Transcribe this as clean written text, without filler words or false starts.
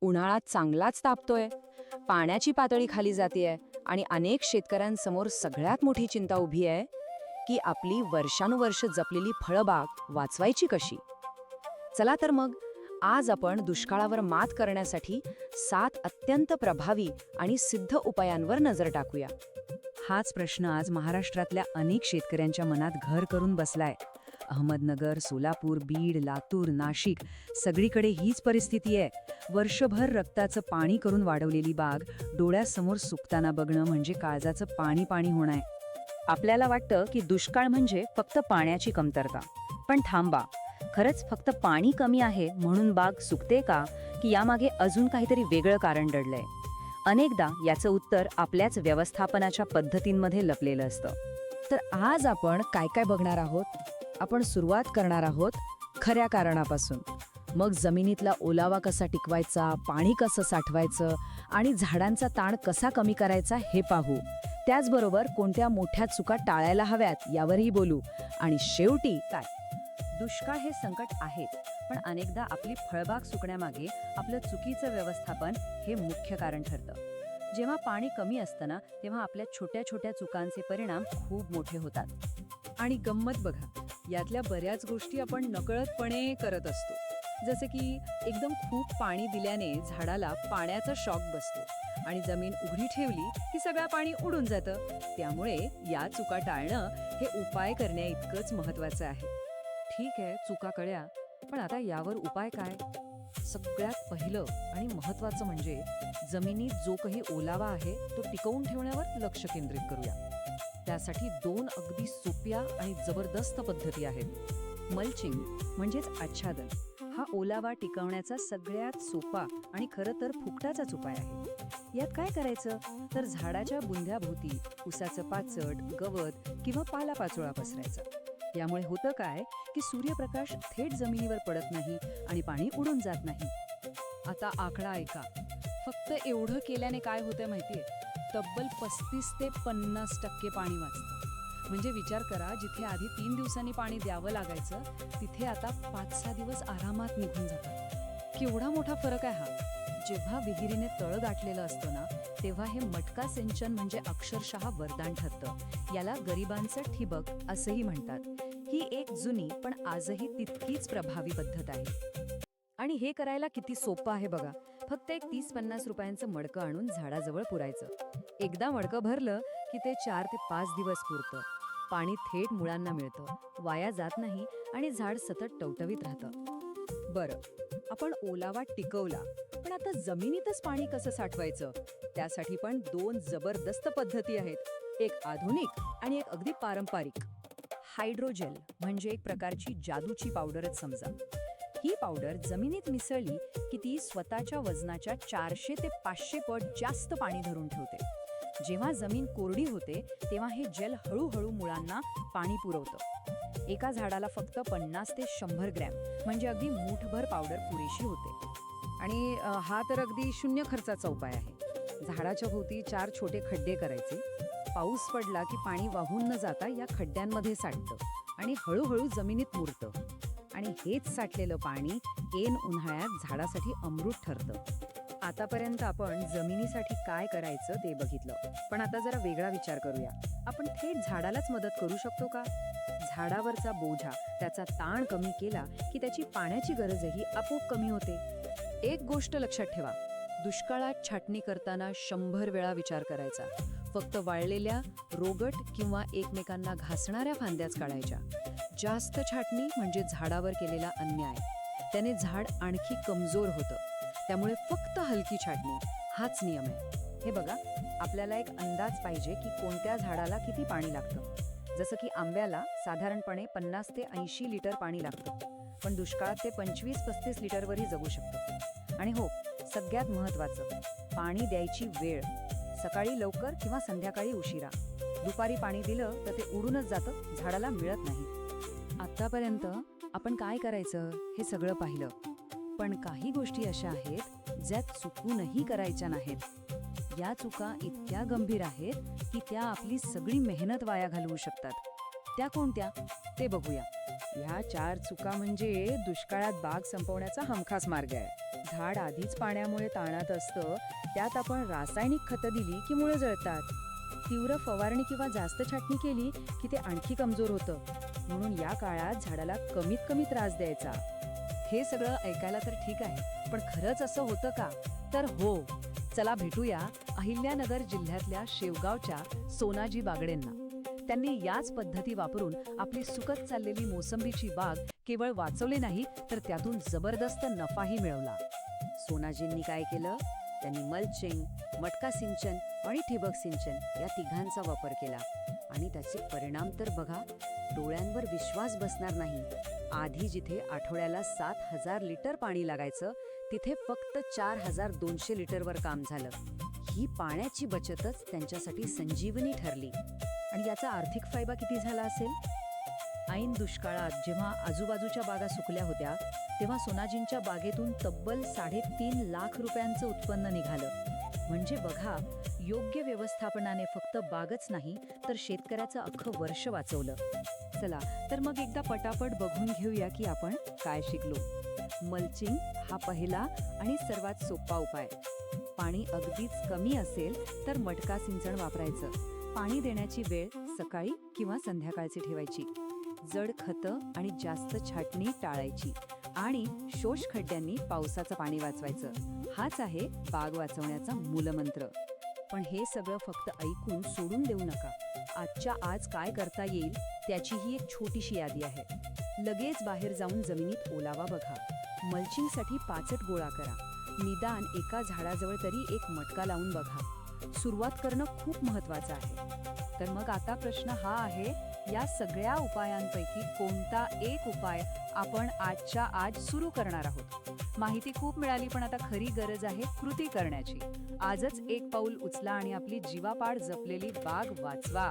उन्हाळा चांगलाच तापतोय, पाण्याची पातळी खाली जातेय आणि अनेक शेतकऱ्यांसमोर सगळ्यात मोठी चिंता उभी आहे की आपली वर्षानुवर्ष जपलेली फळबाग वाचवायची कशी. चला तर मग आज आपण दुष्काळावर मात करण्यासाठी 7 अत्यंत प्रभावी आणि सिद्ध उपायांवर नजर टाकूया. हाच प्रश्न आज महाराष्ट्रातल्या अनेक शेतकऱ्यांच्या मनात घर करून बसलाय. अहमदनगर, सोलापूर, बीड, लातूर, नाशिक सगळीकडे हीच परिस्थिती आहे. वर्षभर रक्ताचं पाणी करून वाढवलेली बाग डोळ्यासमोर सुकताना बघणं म्हणजे काळजाचं पाणी पाणी होणं. आपल्याला वाटतं की दुष्काळ म्हणजे फक्त पाण्याची कमतरता. पण थांबा, खरंच फक्त पाणी कमी आहे म्हणून बाग सुकते का, की यामागे अजून काहीतरी वेगळं कारण दडलंय? अनेकदा याचं उत्तर आपल्याच व्यवस्थापनाच्या पद्धतींमध्ये लपलेलं असतं. तर आज आपण काय काय बघणार आहोत. आपण सुरुवात करणार आहोत खऱ्या कारणापासून. मग जमिनीतला ओलावा कसा टिकवायचा, पाणी कसं साठवायचं आणि झाडांचा ताण कसा कमी करायचा हे पाहू. त्याचबरोबर कोणत्या मोठ्या चुका टाळायला हव्यात यावरही बोलू. आणि शेवटी काय, दुष्काळ हे संकट आहे, पण अनेकदा आपली फळबाग सुकण्यामागे आपलं चुकीचं व्यवस्थापन हे मुख्य कारण ठरतं. जेव्हा पाणी कमी असतं ना, तेव्हा आपल्या छोट्या छोट्या चुकांचे परिणाम खूप मोठे होतात. आणि गंमत बघा, यातल्या बऱ्याच गोष्टी आपण नकळतपणे करत असतो. जसे की एकदम खूप पाणी दिल्याने झाडाला पाण्याचा शॉक बसतो आणि जमीन उघडी ठेवली की सगळं पाणी उडून जातं. त्यामुळे या चुका टाळणं हे उपाय करण्या इतकंच महत्वाचं आहे. ठीक आहे, चुका कळल्या, पण आता यावर उपाय काय? सगळ्यात पहिलं आणि महत्त्वाचं म्हणजे जमिनीत जो काही ओलावा आहे तो टिकवून ठेवण्यावर लक्ष केंद्रित करूया. त्यासाठी 2 अगदी सोप्या आणि जबरदस्त पद्धती आहेत. मल्चिंग म्हणजेच आच्छादन हा ओलावा टिकवण्याचा सगळ्यात सोपा आणि खरं तर फुकटाचाच उपाय आहे. यात काय करायचं तर झाडाच्या बुंध्याभोवती उसाचं पाचट, गवत किंवा पालापाचोळा पसरायचा. यामुळे होतं काय की सूर्यप्रकाश थेट जमिनीवर पडत नाही आणि पाणी उडून जात नाही. आता आकडा ऐका, फक्त एवढं केल्याने काय होतंय माहितीये, तब्बल 35 ते 50% पाणी वाचतं. म्हणजे विचार करा, जिथे आधी 3 दिवसांनी पाणी द्यावं लागायचं तिथे आता 5-6 दिवस आरामात निघून जातात. केवढा मोठा फरक आहे हा. जेव्हा विहिरीने तळ गाठलेलं असतं ना, तेव्हा हे मटका सिंचन म्हणजे अक्षरशः वरदान ठरतं. याला गरिबांचं ठिबक असंही म्हणतात. ही एक जुनी पण आजही तितकीच प्रभावी पद्धत आहे. आणि हे करायला किती सोपं आहे बघा. फक्त एक 30-50 रुपयांचं मडकं आणून झाडाजवळ पुरायचं. एकदा मडकं भरलं की ते 4 ते 5 दिवस पुरतं. पाणी थेट मुळांना मिळतं, वाया जात नाही आणि झाड सतत टवटवीत राहतं. बरं, आपण ओलावा टिकवला, पण आता जमिनीतच पाणी कसं साठवायचं? त्यासाठी पण 2 जबरदस्त पद्धती आहेत. एक आधुनिक आणि एक अगदी पारंपरिक. हायड्रोजेल म्हणजे एक प्रकारची जादूची पावडरच समजा. ही पावडर जमिनीत मिसळली की ती स्वतःच्या वजनाच्या 400 ते 500 पट जास्त पाणी धरून ठेवते. जेव्हा जमीन कोरडी होते तेव्हा हे जेल हळूहळू मुळांना पाणी पुरवतं. एका झाडाला फक्त 50 ते 100 ग्रॅम म्हणजे अगदी मूठभर पावडर पुरेशी होते. आणि हा तर अगदी शून्य खर्चाचा उपाय आहे. झाडाच्या भोवती 4 छोटे खड्डे करायचे. पाऊस पडला की पाणी वाहून न जाता या खड्ड्यांमध्ये साठतं आणि हळूहळू जमिनीत मुरतं. आणि हेच साठलेलं पाणी ऐन उन्हाळ्यात झाडासाठी अमृत ठरतं. आतापर्यंत आपण जमिनीसाठी काय करायचं ते बघितलं, पण आता जरा वेगळा विचार करूया. आपण थेट झाडालाच मदत करू शकतो का? झाडावरचा बोझा, त्याचा ताण कमी केला की त्याची पाण्याची गरजही आपोआप कमी होते. एक गोष्ट लक्षात ठेवा, दुष्काळात छाटणी करताना 100 वेळा विचार करायचा. फक्त वाळलेल्या, रोगट किंवा एकमेकांना घासणाऱ्या फांद्याच काढायच्या. जास्त छाटणी म्हणजे झाडावर केलेला अन्याय. त्याने झाड आणखी कमजोर होतं. त्यामुळे फक्त हलकी छाटणी हाच नियम आहे. हे बघा, आपल्याला एक अंदाज पाहिजे की कोणत्या झाडाला किती पाणी लागतं. जसं की आंब्याला साधारणपणे 50 ते 80 लिटर पाणी लागतं, पण दुष्काळात ते 25-35 लिटरवरही जगू शकतं. आणि हो, सगळ्यात महत्त्वाचं, पाणी द्यायची वेळ. सकाळी लवकर किंवा संध्याकाळी उशिरा. दुपारी पाणी दिलं तर ते उडूनच जातं, झाडाला मिळत नाही. आतापर्यंत आपण काय करायचं हे सगळं पाहिलं, पण काही गोष्टी अशा आहेत ज्या चुकूनही करायच्या नाहीत. या चुका इतक्या गंभीर आहेत की त्या आपली सगळी मेहनत वाया घालवू शकतात. त्या कोणत्या ते बघूया. ह्या 4 चुका म्हणजे दुष्काळात बाग संपवण्याचा हमखास मार्ग आहे. झाड आधीच पाण्यामुळे ताणात असतं, त्यात आपण रासायनिक खतं दिली की मुळं जळतात. तीव्र फवारणी किंवा जास्त छाटणी केली की ते आणखी कमजोर होतं. म्हणून या काळात झाडाला कमीत कमी त्रास द्यायचा. हे सगळं ऐकायला तर ठीक आहे, पण खरंच असं होतं का? तर हो. चला भेटूया अहिल्यानगर जिल्ह्यातल्या शेवगावच्या सोनाजी बागडेंना. त्यांनी याच पद्धती वापरून आपली सुकत चाललेली मोसंबीची बाग केवळ वाचवली नाही, तर त्यातून जबरदस्त नफाही मिळवला. सोनाजींनी काय केलं? त्यांनी मल्चिंग, मटका सिंचन आणि ठिबक सिंचन या तिघांचा वापर केला आणि त्याचे परिणाम तर बघा, डोळ्यांवर विश्वास बसणार नाही. आधी जिथे आठवड्याला 7,000 लिटर पाणी लागायचं, तिथे फक्त 4,200 लिटरवर काम झालं. ही पाण्याची बचतच त्यांच्यासाठी संजीवनी ठरली. आणि याचा आर्थिक फायदा किती झाला असेल? ऐन दुष्काळात जेव्हा आजूबाजूच्या बागा सुकल्या होत्या, तेव्हा सोनाजींच्या बागेतून तब्बल 3.5 लाख रुपयांचं उत्पन्न निघालं. म्हणजे बघा, योग्य व्यवस्थापनाने फक्त बागच नाही, तर शेतकऱ्याचं अख्खं वर्ष वाचवलं. चला तर मग एकदा पटापट बघून घेऊया की आपण काय शिकलो. मल्चिंग हा पहिला आणि सर्वात सोपा उपाय. पाणी अगदीच कमी असेल तर मटका सिंचन वापरायचं. पाणी देण्याची वेळ सकाळी किंवा संध्याकाळची ठेवायची. जड खतं आणि जास्त छाटणी टाळायची आणि शोष खड्ड्यांनी पावसाचं पाणी वाचवायचं. हाच आहे बाग वाचवण्याचा मूलमंत्र. पण हे सगळं फक्त ऐकून सोडून देऊ नका. आजच्या आज काय करता येईल त्याची ही एक छोटीशी यादी आहे. लगेच बाहेर जाऊन जमिनीत ओलावा बघा. मल्चिंगसाठी पाचट गोळा करा. निदान एका झाडाजवळ तरी एक मटका लावून बघा. सुरुवात करणं खूप महत्वाचं आहे. तर मग आता प्रश्न हा आहे, या सगळ्या उपायांपैकी कोणता एक उपाय आपण आजच्या आज सुरू करणार आहोत? माहिती खूप मिळाली, पण आता खरी गरज आहे कृती करण्याची. आजच एक पाऊल उचला आणि आपली जीवापाड जपलेली बाग वाचवा.